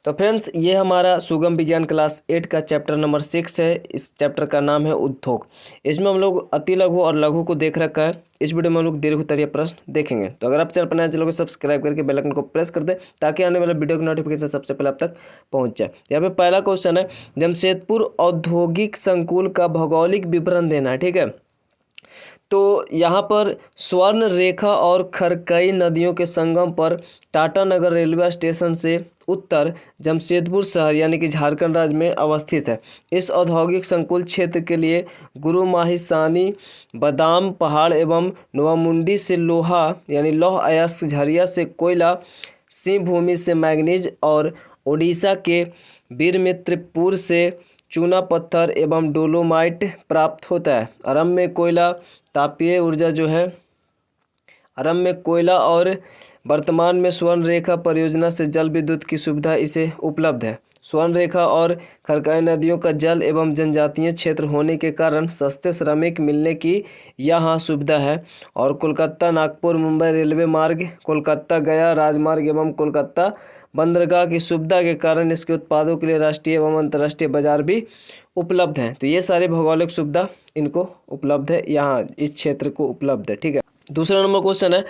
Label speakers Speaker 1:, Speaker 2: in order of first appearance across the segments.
Speaker 1: तो फ्रेंड्स, ये हमारा सुगम विज्ञान क्लास 8 का चैप्टर नंबर 6 है। इस चैप्टर का नाम है उद्योग। इसमें हम लोग अति लघु और लघु को देख रखा है। इस वीडियो में हम लोग दीर्घ उत्तरीय प्रश्न देखेंगे। तो अगर आप चैनल पर नए चैनल को सब्सक्राइब करके बेल आइकन को प्रेस कर दें ताकि आने वाले वीडियो की नोटिफिकेशन सबसे पहले आप तक पहुंच जाए। यहाँ पे पहला क्वेश्चन है, जमशेदपुर औद्योगिक संकुल का भौगोलिक विवरण देना है। ठीक है, तो यहाँ पर स्वर्ण रेखा और खरकई नदियों के संगम पर टाटा नगर रेलवे स्टेशन से उत्तर जमशेदपुर शहर यानी कि झारखंड राज्य में अवस्थित है। इस औद्योगिक संकुल क्षेत्र के लिए गुरुमाहिसानी, बादाम पहाड़ एवं नोवामुंडी से लोहा यानी लौह अयस्क, झरिया से कोयला, सिंह भूमि से मैग्नीज और उड़ीसा के वीरमित्रपुर से चूना पत्थर एवं डोलोमाइट प्राप्त होता है। आरंभ में कोयला तापीय ऊर्जा और वर्तमान में स्वर्ण रेखा परियोजना से जल विद्युत की सुविधा इसे उपलब्ध है। स्वर्ण रेखा और खरकई नदियों का जल एवं जनजातीय क्षेत्र होने के कारण सस्ते श्रमिक मिलने की यहाँ सुविधा है। और कोलकाता नागपुर मुंबई रेलवे मार्ग, कोलकाता गया राजमार्ग एवं कोलकाता बंदरगाह की सुविधा के कारण इसके उत्पादों के लिए राष्ट्रीय एवं अंतर्राष्ट्रीय बाजार भी उपलब्ध हैं। तो ये सारे भौगोलिक सुविधा इनको उपलब्ध है, यहाँ इस क्षेत्र को उपलब्ध है। ठीक है, दूसरा नंबर क्वेश्चन है,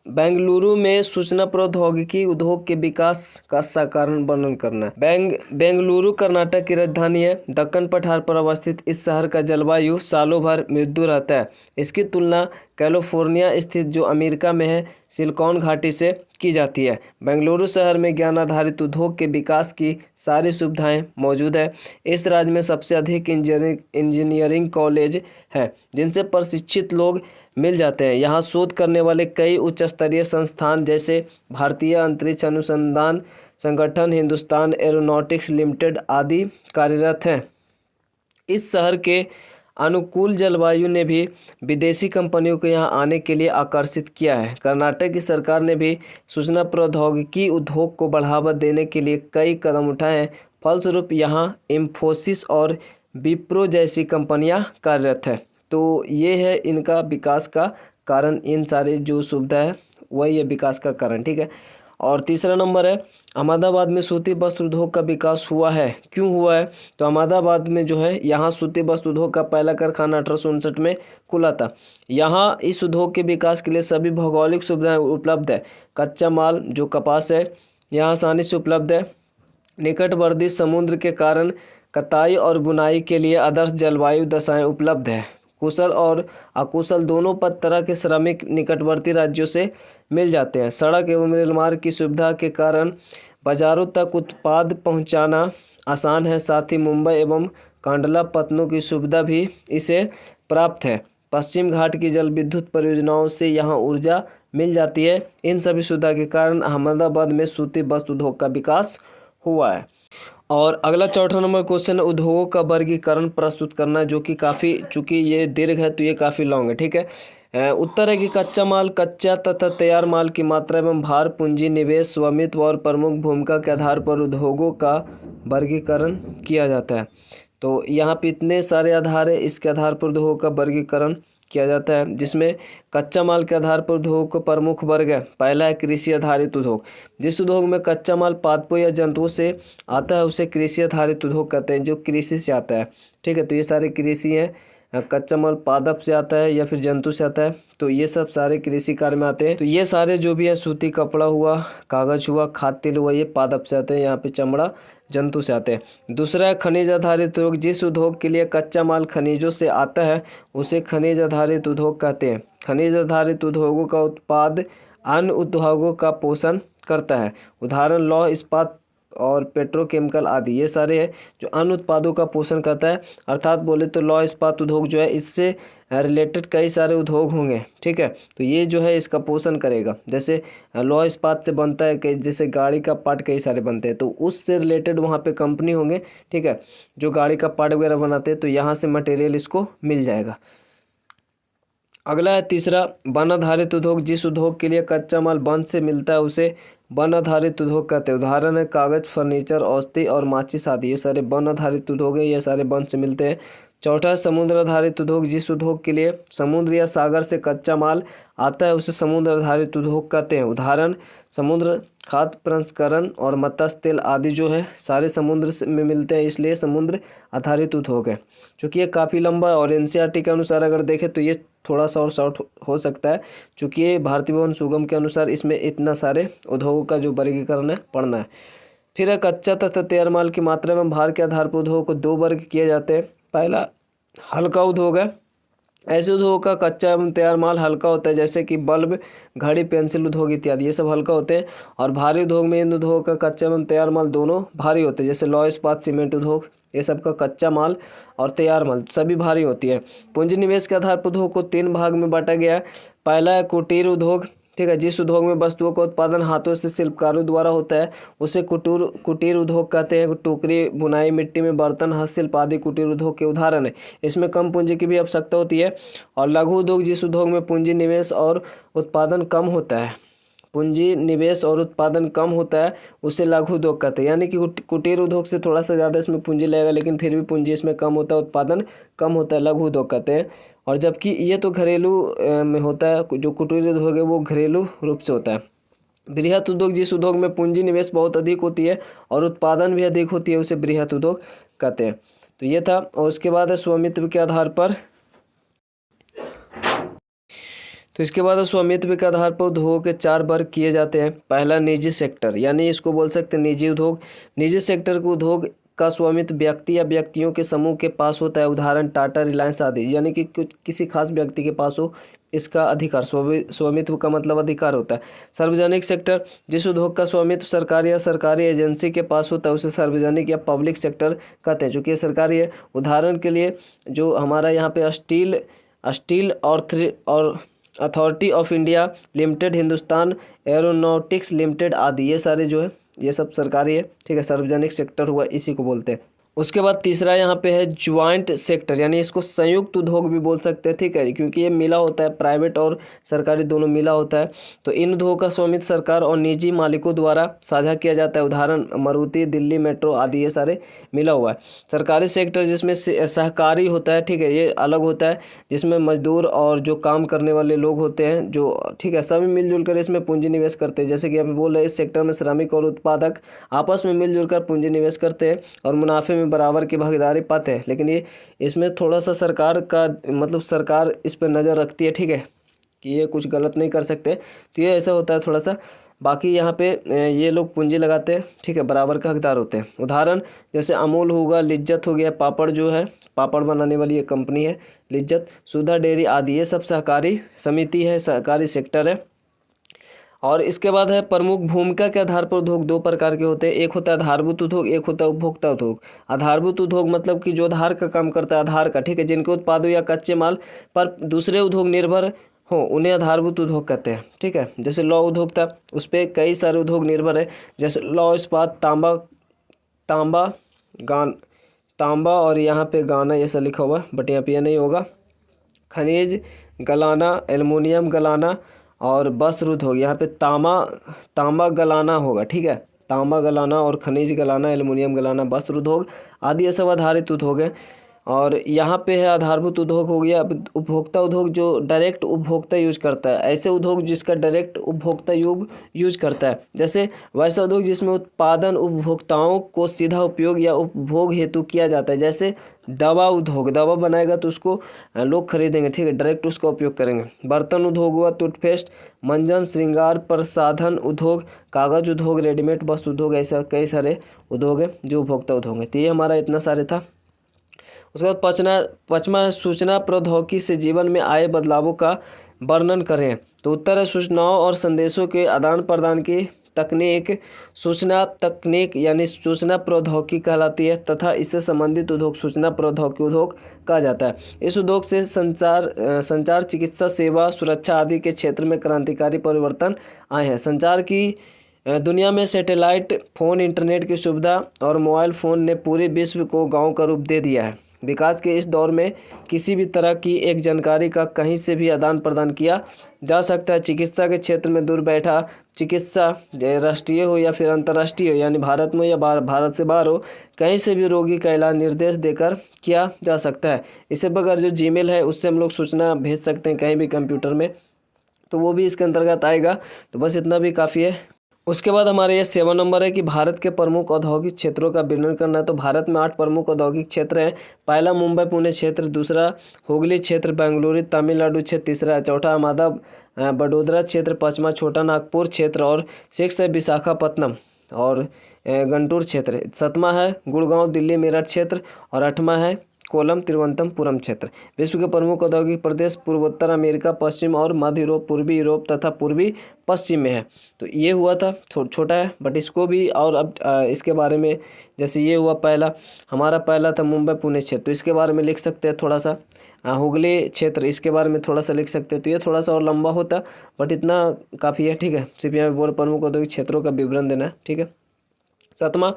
Speaker 1: बेंगलुरु में सूचना प्रौद्योगिकी उद्योग के विकास का साधारण वर्णन करना है। बेंगलुरु कर्नाटक की राजधानी है। दक्कन पठार पर अवस्थित इस शहर का जलवायु सालों भर मृदु रहता है। इसकी तुलना कैलिफोर्निया स्थित जो अमेरिका में है सिलिकॉन घाटी से की जाती है। बेंगलुरु शहर में ज्ञान आधारित उद्योग के विकास की सारी सुविधाएं मौजूद है। इस राज्य में सबसे अधिक इंजीनियरिंग कॉलेज है जिनसे प्रशिक्षित लोग मिल जाते हैं। यहाँ शोध करने वाले कई उच्च स्तरीय संस्थान जैसे भारतीय अंतरिक्ष अनुसंधान संगठन, हिंदुस्तान एरोनॉटिक्स लिमिटेड आदि कार्यरत हैं। इस शहर के अनुकूल जलवायु ने भी विदेशी कंपनियों को यहाँ आने के लिए आकर्षित किया है। कर्नाटक की सरकार ने भी सूचना प्रौद्योगिकी उद्योग को बढ़ावा देने के लिए कई कदम उठाए हैं। फलस्वरूप यहाँ इंफोसिस और विप्रो जैसी कंपनियाँ कार्यरत हैं। तो ये है इनका विकास का कारण, इन सारे जो सुविधा है वही है विकास का कारण। ठीक है, और तीसरा नंबर है, अहमदाबाद में सूती वस्त्र उद्योग का विकास हुआ है। क्यों हुआ है? तो अहमदाबाद में जो है यहाँ सूती वस्त्र उद्योग का पहला कारखाना 1859 में खुला था। यहाँ इस उद्योग के विकास के लिए सभी भौगोलिक सुविधाएं उपलब्ध है। कच्चा माल जो कपास है यहाँ आसानी से उपलब्ध है। निकटवर्ती समुद्र के कारण कताई और बुनाई के लिए आदर्श जलवायु दशाएं उपलब्ध है। कुशल और अकुशल दोनों तरह के श्रमिक निकटवर्ती राज्यों से मिल जाते हैं। सड़क एवं रेलमार्ग की सुविधा के कारण बाजारों तक उत्पाद पहुंचाना आसान है। साथ ही मुंबई एवं कांडला पत्तनों की सुविधा भी इसे प्राप्त है। पश्चिम घाट की जल विद्युत परियोजनाओं से यहाँ ऊर्जा मिल जाती है। इन सभी सुविधा के कारण अहमदाबाद में सूती वस्त्र उद्योग का विकास हुआ है। और अगला चौथा नंबर क्वेश्चन है, उद्योगों का वर्गीकरण प्रस्तुत करना, जो कि काफ़ी, चूंकि ये दीर्घ है तो ये काफ़ी लॉन्ग है। ठीक है, उत्तर है कि कच्चा माल, कच्चा तथा तैयार माल की मात्रा एवं भार, पूंजी, निवेश, स्वामित्व और प्रमुख भूमिका के आधार पर उद्योगों का वर्गीकरण किया जाता है। तो यहाँ पे इतने सारे आधार है, इसके आधार पर उद्योगों का वर्गीकरण किया जाता है, जिसमें कच्चा माल के आधार पर उद्योग को प्रमुख वर्ग है। पहला है कृषि आधारित उद्योग। जिस उद्योग में कच्चा माल पादपों या जंतुओं से आता है उसे कृषि आधारित उद्योग कहते हैं, जो कृषि से आता है। ठीक है, तो ये सारे कृषि हैं। कच्चा माल पादप से आता है या फिर जंतु से आता है, तो ये सब सारे कृषि कार्य में आते हैं। तो ये सारे जो भी है, सूती कपड़ा हुआ, कागज हुआ, खाद्य तेल हुआ, ये पादप से आते हैं। यहाँ पे चमड़ा जंतु से आते हैं। दूसरा है खनिज आधारित उद्योग। जिस उद्योग के लिए कच्चा माल खनिजों से आता है उसे खनिज आधारित उद्योग कहते हैं। खनिज आधारित उद्योगों का उत्पाद अन्य उद्योगों का पोषण करता है। उदाहरण लौह इस्पात और पेट्रोकेमिकल आदि, ये सारे हैं जो अन्य उत्पादों का पोषण करता है। अर्थात बोले तो लौह इस्पात उद्योग जो है, इससे रिलेटेड कई सारे उद्योग होंगे। ठीक है, तो ये जो है इसका पोषण करेगा। जैसे लौह इस्पात से बनता है कि जैसे गाड़ी का पार्ट कई सारे बनते हैं, तो उससे रिलेटेड वहाँ पे कंपनी होंगे। ठीक है, जो गाड़ी का पार्ट वगैरह बनाते हैं, तो यहाँ से मटेरियल इसको मिल जाएगा। अगला है तीसरा, वन आधारित उद्योग। जिस उद्योग के लिए कच्चा माल वन से मिलता है उसे वन आधारित उद्योग कहते हैं। उदाहरण है कागज, फर्नीचर, औषधि और माचिस आदि, ये सारे वन आधारित उद्योग है, ये सारे वन से मिलते हैं। चौथा, समुद्र आधारित उद्योग। जिस उद्योग के लिए समुद्र या सागर से कच्चा माल आता है उसे समुद्र आधारित उद्योग कहते हैं। उदाहरण समुद्र, खाद्य प्रसंस्करण और मत्स्य तेल आदि जो है सारे समुद्र में मिलते हैं, इसलिए समुद्र आधारित उद्योग है। चूँकि ये काफ़ी लंबा है और एनसीईआरटी के अनुसार अगर देखें तो ये थोड़ा सा और शॉर्ट हो सकता है, चूँकि ये भारतीय भवन सुगम के अनुसार इसमें इतना सारे उद्योगों का जो वर्गीकरण है पढ़ना है। फिर है कच्चा तथा तैयार माल की मात्रा में भार के आधार पर उद्योग को 2 वर्ग किए जाते हैं। पहला हल्का उद्योग है। ऐसे उद्योग का कच्चा एवं तैयार माल हल्का होता है, जैसे कि बल्ब, घड़ी, पेंसिल उद्योग इत्यादि, ये सब हल्का होते हैं। और भारी उद्योग में इन उद्योग का कच्चा एवं तैयार माल दोनों भारी होते हैं, जैसे लौह इस्पात, सीमेंट उद्योग, ये सब का कच्चा माल और तैयार माल सभी भारी होती है। पूंजी निवेश के आधार पर उद्योग को 3 भाग में बांटा गया है। पहला है कुटीर उद्योग, ठीक है, जिस उद्योग में वस्तुओं का उत्पादन हाथों से शिल्पकारों द्वारा होता है उसे कुटीर उद्योग कहते हैं। टोकरी, बुनाई, मिट्टी में बर्तन, हस्तशिल्प आदि कुटीर उद्योग के उदाहरण है। इसमें कम पूंजी की भी आवश्यकता होती है। और लघु उद्योग, जिस उद्योग में पूंजी निवेश और उत्पादन कम होता है, पूंजी निवेश और उत्पादन कम होता है, उसे लघु उद्योग कहते हैं। यानी कि कुटीर उद्योग से थोड़ा सा ज़्यादा इसमें पूंजी लगेगा, लेकिन फिर भी पूंजी इसमें कम होता है, उत्पादन कम होता है, लघु उद्योग कहते हैं। और जबकि ये तो घरेलू में होता है, जो कुटीर उद्योग है वो घरेलू रूप से होता है। बृहत उद्योग, जिस उद्योग में पूंजी निवेश बहुत अधिक होती है और उत्पादन भी अधिक होती है, उसे बृहत उद्योग कहते हैं। तो ये था। और उसके बाद है स्वामित्व के आधार पर। तो इसके बाद स्वामित्व के आधार पर उद्योगों के 4 वर्ग किए जाते हैं। पहला निजी सेक्टर, यानी इसको बोल सकते हैं निजी उद्योग। निजी सेक्टर के उद्योग का स्वामित्व व्यक्ति या व्यक्तियों के समूह के पास होता है, उदाहरण टाटा, रिलायंस आदि, यानी कि किसी खास व्यक्ति के पास हो इसका अधिकार। स्वामित्व का मतलब अधिकार होता है। सार्वजनिक सेक्टर, जिस उद्योग का स्वामित्व सरकार या सरकारी एजेंसी के पास होता है उसे सार्वजनिक या पब्लिक सेक्टर कहते हैं, चूँकि ये सरकारी है। उदाहरण के लिए जो हमारा यहाँ पे स्टील और authority of India limited, Hindustan aeronautics limited आदि, ये सारे जो है ये सब सरकारी है, ठीक है, सार्वजनिक सेक्टर हुआ, इसी को बोलते हैं। उसके बाद तीसरा यहाँ पे है ज्वाइंट सेक्टर, यानी इसको संयुक्त उद्योग भी बोल सकते हैं, ठीक है, क्योंकि ये मिला होता है, प्राइवेट और सरकारी दोनों मिला होता है। तो इन उद्योगों का स्वामित्व सरकार और निजी मालिकों द्वारा साझा किया जाता है, उदाहरण मारुति, दिल्ली मेट्रो आदि, ये सारे मिला हुआ है। सरकारी सेक्टर जिसमें सहकारी होता है, ठीक है, ये अलग होता है, जिसमें मजदूर और जो काम करने वाले लोग होते हैं जो, ठीक है, सभी मिलजुल कर इसमें पूंजी निवेश करते हैं। जैसे कि अभी बोल रहे हैं, इस सेक्टर में श्रमिक और उत्पादक आपस में मिलजुल कर पूंजी निवेश करते हैं और मुनाफे बराबर की भागीदारी पाते हैं। लेकिन ये इसमें थोड़ा सा सरकार का मतलब सरकार इस पर नज़र रखती है, ठीक है, कि ये कुछ गलत नहीं कर सकते। तो ये ऐसा होता है थोड़ा सा। बाकी यहाँ पे ये लोग पूंजी लगाते हैं, ठीक है, बराबर का हकदार होते हैं। उदाहरण जैसे अमूल होगा, लिज्जत हो गया, पापड़ जो है पापड़ बनाने वाली ये कंपनी है लिज्जत, सुधा डेयरी आदि, ये सब सहकारी समिति है, सहकारी सेक्टर है। और इसके बाद है प्रमुख भूमिका के आधार पर उद्योग 2 प्रकार के होते हैं। एक होता है आधारभूत उद्योग, एक होता है उपभोक्ता उद्योग। आधारभूत उद्योग मतलब कि जो आधार का काम करता है, आधार का, ठीक है, जिनके उत्पादों या कच्चे माल पर दूसरे उद्योग निर्भर हो उन्हें आधारभूत उद्योग कहते हैं, ठीक है। जैसे लौह उद्योग था, उस पर कई सारे उद्योग निर्भर है, जैसे लौह इस्पात, तांबा और यहाँ पे गाना ऐसा लिखा हुआ, बट यहाँ पे नहीं होगा। खनिज गलाना, एल्युमिनियम गलाना और वस्त्र उद्योग, यहाँ पे तांबा गलाना होगा, ठीक है, तांबा गलाना और खनिज गलाना, एल्युमिनियम गलाना, वस्त्र उद्योग आदि, ये सब आधारित उद्योग है। और यहाँ पे है आधारभूत उद्योग हो गया। अब उपभोक्ता उद्योग जो डायरेक्ट उपभोक्ता यूज करता है, ऐसे उद्योग जिसका डायरेक्ट उपभोक्ता यूज करता है, जैसे वैसा उद्योग जिसमें उत्पादन उपभोक्ताओं को सीधा उपयोग या उपभोग हेतु किया जाता है। जैसे दवा उद्योग, दवा बनाएगा तो उसको लोग खरीदेंगे, ठीक है, डायरेक्ट उसका उपयोग करेंगे। बर्तन उद्योग हुआ, टूथपेस्ट, मंजन, श्रृंगार प्रसाधन उद्योग, कागज उद्योग, रेडीमेड वस्त्र उद्योग, ऐसा कई सारे उद्योग है जो उपभोक्ता उद्योग है। तो ये हमारा इतना सारे था। उसके बाद पाँचवा है सूचना प्रौद्योगिकी से जीवन में आए बदलावों का वर्णन करें। तो उत्तर है सूचनाओं और संदेशों के आदान प्रदान की तकनीक सूचना तकनीक यानी सूचना प्रौद्योगिकी कहलाती है, तथा इससे संबंधित उद्योग सूचना प्रौद्योगिकी उद्योग कहा जाता है। इस उद्योग से संचार, चिकित्सा सेवा, सुरक्षा आदि के क्षेत्र में क्रांतिकारी परिवर्तन आए हैं। संचार की दुनिया में सैटेलाइट फ़ोन, इंटरनेट की सुविधा और मोबाइल फ़ोन ने पूरे विश्व को गाँव का रूप दे दिया है। विकास के इस दौर में किसी भी तरह की एक जानकारी का कहीं से भी आदान प्रदान किया जा सकता है। चिकित्सा के क्षेत्र में दूर बैठा चिकित्सा, राष्ट्रीय हो या फिर अंतर्राष्ट्रीय हो, यानी भारत में या भारत से बाहर हो, कहीं से भी रोगी का इलाज निर्देश देकर किया जा सकता है। इससे बगैर जो जीमेल है उससे हम लोग सूचना भेज सकते हैं कहीं भी कंप्यूटर में, तो वो भी इसके अंतर्गत आएगा। तो बस इतना भी काफ़ी है। उसके बाद हमारे ये 7 नंबर है कि भारत के प्रमुख औद्योगिक क्षेत्रों का वर्णन करना है। तो भारत में 8 प्रमुख औद्योगिक क्षेत्र हैं। पहला मुंबई पुणे क्षेत्र, दूसरा हुगली क्षेत्र, बेंगलुरु तमिलनाडु क्षेत्र, तीसरा चौथा अहमदाबाद बड़ोदरा क्षेत्र, पाँचवा छोटा नागपुर क्षेत्र और 6 है विशाखापत्तनम और गुंटूर क्षेत्र, 7वां है गुड़गांव दिल्ली मेरठ क्षेत्र और 8वां है कोलम तिरुवनंतपुरम क्षेत्र। विश्व के प्रमुख औद्योगिक प्रदेश पूर्वोत्तर अमेरिका, पश्चिम और मध्य यूरोप, पूर्वी यूरोप तथा पूर्वी पश्चिम में है। तो ये हुआ था, छोटा है बट इसको भी, और अब इसके बारे में जैसे ये हुआ पहला, हमारा पहला था मुंबई पुणे क्षेत्र, तो इसके बारे में लिख सकते हैं थोड़ा सा। हुगली क्षेत्र, इसके बारे में थोड़ा सा लिख सकते हैं। तो ये थोड़ा सा और लंबा होता बट इतना काफ़ी है, ठीक है। सिर्फ यहाँ पे बोल प्रमुख औद्योगिक क्षेत्रों का विवरण देना है, ठीक है। 7वां,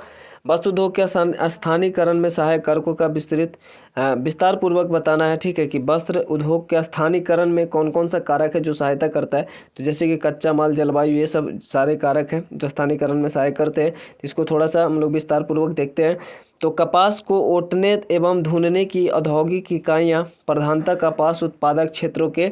Speaker 1: वस्तु उद्योग के स्थानीयकरण में सहायक कारकों का विस्तार पूर्वक बताना है, ठीक है। कि वस्त्र उद्योग के स्थानीयकरण में कौन कौन सा कारक है जो सहायता करता है। तो जैसे कि कच्चा माल, जलवायु, ये सब सारे कारक हैं जो स्थानीयकरण में सहायक करते हैं। तो इसको थोड़ा सा हम लोग विस्तार पूर्वक देखते हैं। तो कपास को ओटने एवं धुनने की औद्योगिक इकाइयाँ प्रधानतः कपास उत्पादक क्षेत्रों के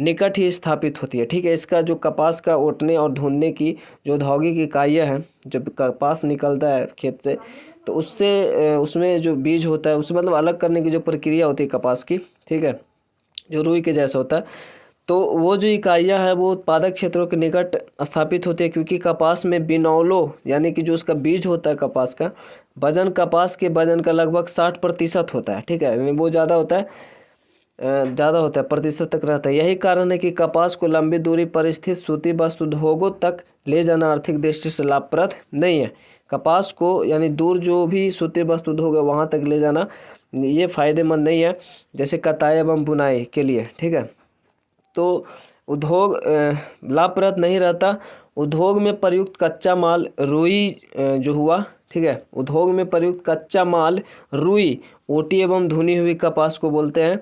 Speaker 1: निकट ही स्थापित होती है, ठीक है। इसका जो कपास का ओटने और धुनने की जो औद्योगिक इकाइयाँ हैं, जब कपास निकलता है खेत से, तो उससे उसमें जो बीज होता है उसे मतलब अलग करने की जो प्रक्रिया होती है कपास की, ठीक है, जो रुई के जैसा होता है, तो वो जो इकाइयाँ हैं वो उत्पादक क्षेत्रों के निकट स्थापित होती है। क्योंकि कपास में बिनौलो यानी कि जो उसका बीज होता है कपास का, वजन कपास के वजन का लगभग 60% होता है, ठीक है। यानी वो ज़्यादा होता है, प्रतिशत तक रहता है। यही कारण है कि कपास को लंबी दूरी पर स्थित सूती वस्त्र उद्योगों तक ले जाना आर्थिक दृष्टि से लाभप्रद नहीं है। कपास को यानी दूर जो भी सूती वस्त्र उद्योग है वहाँ तक ले जाना ये फायदेमंद नहीं है, जैसे कताई एवं बुनाई के लिए, ठीक है। तो उद्योग लाभप्रद नहीं रहता। उद्योग में प्रयुक्त कच्चा माल रुई जो हुआ, ठीक है, उद्योग में प्रयुक्त कच्चा माल रुई, ओटी एवं धुनी हुई कपास को बोलते हैं।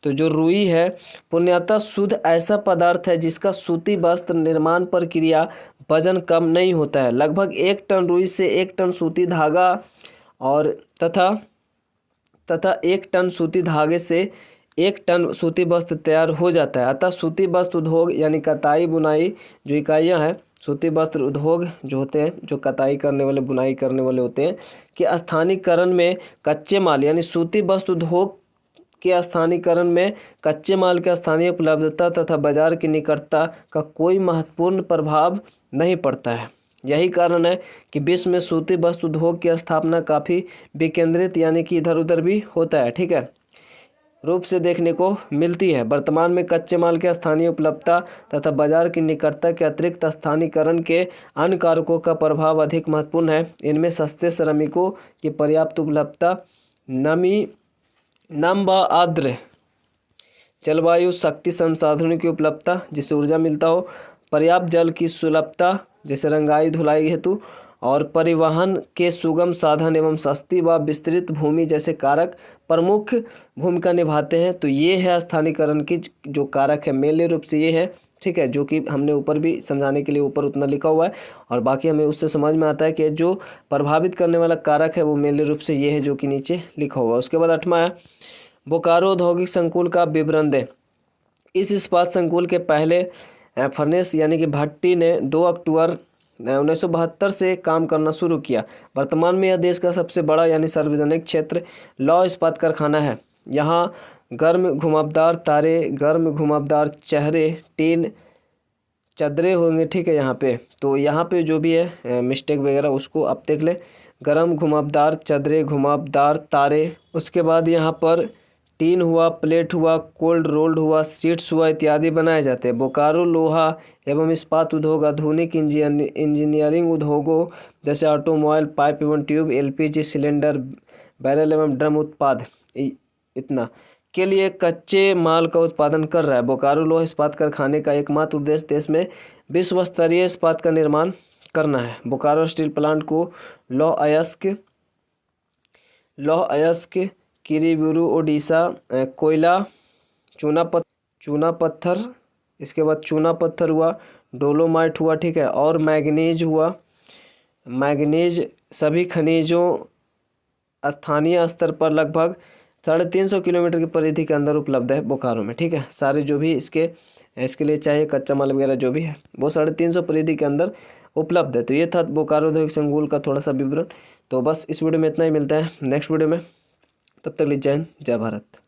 Speaker 1: तो जो रुई है पूर्णतः शुद्ध ऐसा पदार्थ है जिसका सूती वस्त्र निर्माण प्रक्रिया वजन कम नहीं होता है। लगभग 1 टन रुई से 1 टन सूती धागा और तथा 1 टन सूती धागे से 1 टन सूती वस्त्र तैयार हो जाता है। अतः सूती वस्त्र उद्योग यानी कताई बुनाई जो इकाइयाँ हैं, सूती वस्त्र उद्योग जो होते हैं, जो कताई करने वाले, बुनाई करने वाले होते हैं, कि स्थानीयकरण में कच्चे माल यानी सूती वस्त्र उद्योग के स्थानीयकरण में कच्चे माल की स्थानीय उपलब्धता तथा बाजार की निकटता का कोई महत्वपूर्ण प्रभाव नहीं पड़ता है। यही कारण है कि विश्व में सूती वस्त्र उद्योग की स्थापना काफ़ी विकेंद्रित यानी कि इधर उधर भी होता है, ठीक है, रूप से देखने को मिलती है। वर्तमान में कच्चे माल के स्थानीय उपलब्धता तथा बाजार की निकटता के अतिरिक्त स्थानीयकरण के अन्य कारकों का प्रभाव अधिक महत्वपूर्ण है। इनमें सस्ते श्रमिकों की पर्याप्त उपलब्धता, नम व आर्द्र जलवायु, शक्ति संसाधनों की उपलब्धता जिससे ऊर्जा मिलता हो, पर्याप्त जल की सुलभता जैसे रंगाई धुलाई हेतु, और परिवहन के सुगम साधन एवं सस्ती व विस्तृत भूमि जैसे कारक प्रमुख भूमिका निभाते हैं। तो ये है स्थानीयकरण की जो कारक है, मेनली रूप से ये है, ठीक है, जो कि हमने ऊपर भी समझाने के लिए ऊपर उतना लिखा हुआ है, और बाकी हमें उससे समझ में आता है कि जो प्रभावित करने वाला कारक है वो मेनली रूप से ये है जो कि नीचे लिखा हुआ है। उसके बाद 8वां है बोकारो औद्योगिक संकुल का विवरण दें। इस इस्पात संकुल के पहले फर्नेस यानी कि भट्टी ने 2 अक्टूबर 1972 से काम करना शुरू किया। वर्तमान में यह देश का सबसे बड़ा यानी सार्वजनिक क्षेत्र लौह इस्पात कारखाना है। यहाँ गर्म घुमावदार तारे, गर्म घुमावदार चेहरे, टीन चदरे होंगे, ठीक है। यहाँ पे जो भी है मिस्टेक वगैरह उसको आप देख लें। गर्म घुमावदार चदरे, घुमावदार तारे, उसके बाद यहाँ पर टीन हुआ, प्लेट हुआ, कोल्ड रोल्ड हुआ, सीट्स हुआ इत्यादि बनाए जाते हैं। बोकारो लोहा एवं इस्पात उद्योग, आधुनिक इंजीनियरिंग उद्योगों जैसे ऑटोमोबाइल, पाइप एवं ट्यूब, एलपीजी सिलेंडर, बैरल एवं ड्रम उत्पाद इतना के लिए कच्चे माल का उत्पादन कर रहा है। बोकारो लोहा इस्पात कारखाने का एकमात्र उद्देश्य देश में विश्व स्तरीय इस्पात का निर्माण करना है। बोकारो स्टील प्लांट को लौह अयस्क किरीबुरु ओडिशा कोयला, चूना पत्थर, इसके बाद चूना पत्थर हुआ, डोलोमाइट हुआ, ठीक है, और मैग्नीज हुआ। मैग्नीज सभी खनिजों स्थानीय स्तर पर लगभग 350 किलोमीटर की परिधि के अंदर उपलब्ध है बोकारो में, ठीक है। सारे जो भी इसके लिए चाहिए कच्चा माल वगैरह जो भी है वो 350 परिधि के अंदर उपलब्ध है। तो ये था बोकारो औद्योगिक संकुल का थोड़ा सा विवरण। तो बस इस वीडियो में इतना ही, मिलता है नेक्स्ट वीडियो में, तब तक लिए जय हिंद जय भारत।